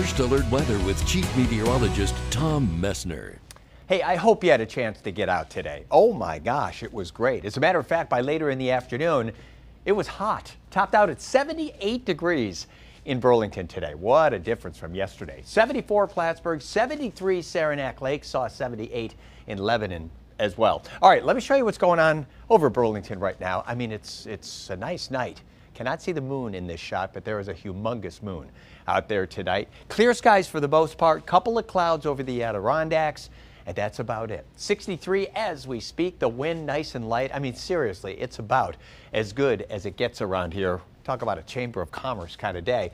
First Alert Weather with Chief Meteorologist Tom Messner. Hey, I hope you had a chance to get out today. Oh my gosh, it was great. As a matter of fact, by later in the afternoon, it was hot. Topped out at 78 degrees in Burlington today. What a difference from yesterday. 74 Plattsburgh, 73 Saranac Lake, saw 78 in Lebanon as well. All right, let me show you what's going on over Burlington right now. I mean, it's a nice night. Cannot see the moon in this shot, but there is a humongous moon out there tonight. Clear skies for the most part, couple of clouds over the Adirondacks, and that's about it. 63 as we speak, the wind nice and light. I mean, seriously, it's about as good as it gets around here. Talk about a Chamber of Commerce kind of day.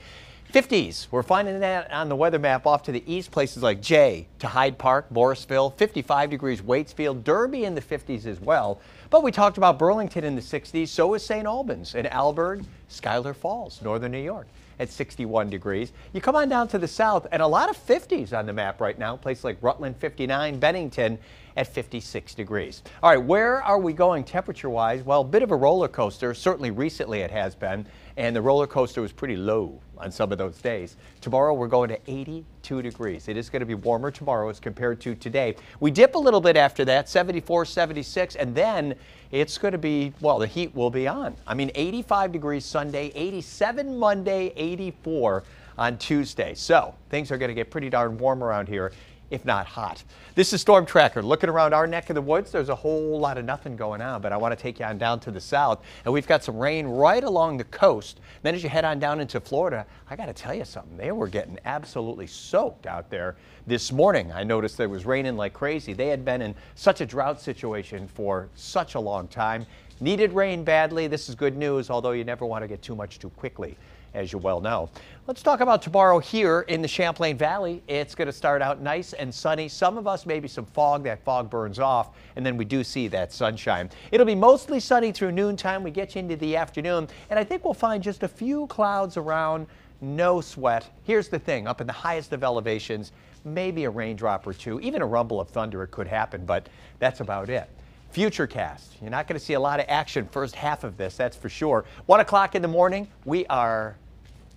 50s, we're finding that on the weather map off to the east, places like Jay to Hyde Park, Morrisville, 55 degrees Waitsfield, Derby in the 50s as well. But we talked about Burlington in the 60s, so is St. Albans and Alburg, Schuyler Falls, northern New York at 61 degrees. You come on down to the south and a lot of 50s on the map right now, places like Rutland 59, Bennington at 56 degrees. All right, where are we going temperature-wise? Well, a bit of a roller coaster. Certainly recently it has been, and the roller coaster was pretty low on some of those days. Tomorrow we're going to 82 degrees. It is going to be warmer tomorrow as compared to today. We dip a little bit after that, 74, 76, and then it's going to be, well, the heat will be on. I mean, 85 degrees Sunday, 87 Monday, 84 on Tuesday. So things are going to get pretty darn warm around here, if not hot. This is Storm Tracker. Looking around our neck of the woods, there's a whole lot of nothing going on, but I want to take you on down to the south, and we've got some rain right along the coast. Then as you head on down into Florida, I got to tell you something. They were getting absolutely soaked out there this morning. I noticed there was raining like crazy. They had been in such a drought situation for such a long time. Needed rain badly. This is good news, although you never want to get too much too quickly, as you well know. Let's talk about tomorrow here in the Champlain Valley. It's going to start out nice and sunny. Some of us, maybe some fog. That fog burns off, and then we do see that sunshine. It'll be mostly sunny through noontime. We get you into the afternoon, and I think we'll find just a few clouds around. No sweat. Here's the thing. Up in the highest of elevations, maybe a raindrop or two. Even a rumble of thunder, it could happen, but that's about it. Futurecast. You're not going to see a lot of action first half of this, that's for sure. 1 o'clock in the morning, we are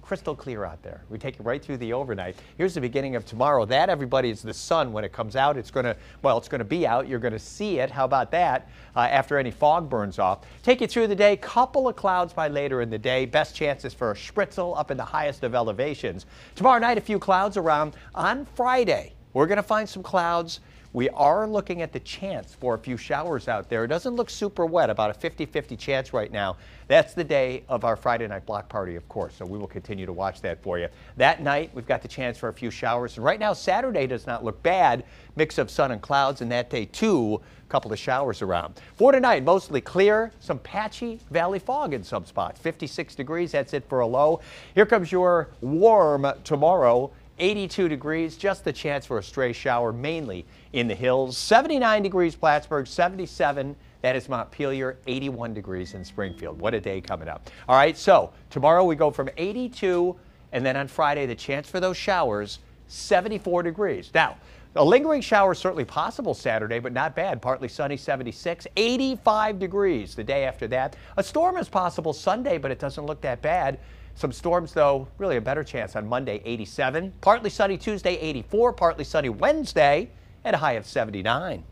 crystal clear out there. We take you right through the overnight. Here's the beginning of tomorrow. That, everybody, is the sun when it comes out. It's going to, well, it's going to be out. You're going to see it. How about that? After any fog burns off. Take you through the day. Couple of clouds by later in the day. Best chances for a spritzel up in the highest of elevations. Tomorrow night, a few clouds around. On Friday, we're going to find some clouds. We are looking at the chance for a few showers out there. It doesn't look super wet, about a 50-50 chance right now. That's the day of our Friday night block party, of course, so we will continue to watch that for you. That night, we've got the chance for a few showers. And right now, Saturday does not look bad. Mix of sun and clouds, and that day, too, a couple of showers around. For tonight, mostly clear, some patchy valley fog in some spots. 56 degrees, that's it for a low. Here comes your warm tomorrow. 82 degrees, just the chance for a stray shower, mainly in the hills. 79 degrees Plattsburgh, 77, that is Montpelier, 81 degrees in Springfield. What a day coming up. All right, so tomorrow we go from 82, and then on Friday, the chance for those showers, 74 degrees. Now, a lingering shower is certainly possible Saturday, but not bad. Partly sunny, 76, 85 degrees the day after that. A storm is possible Sunday, but it doesn't look that bad. Some storms, though, really a better chance on Monday, 87. Partly sunny Tuesday, 84. Partly sunny Wednesday at a high of 79.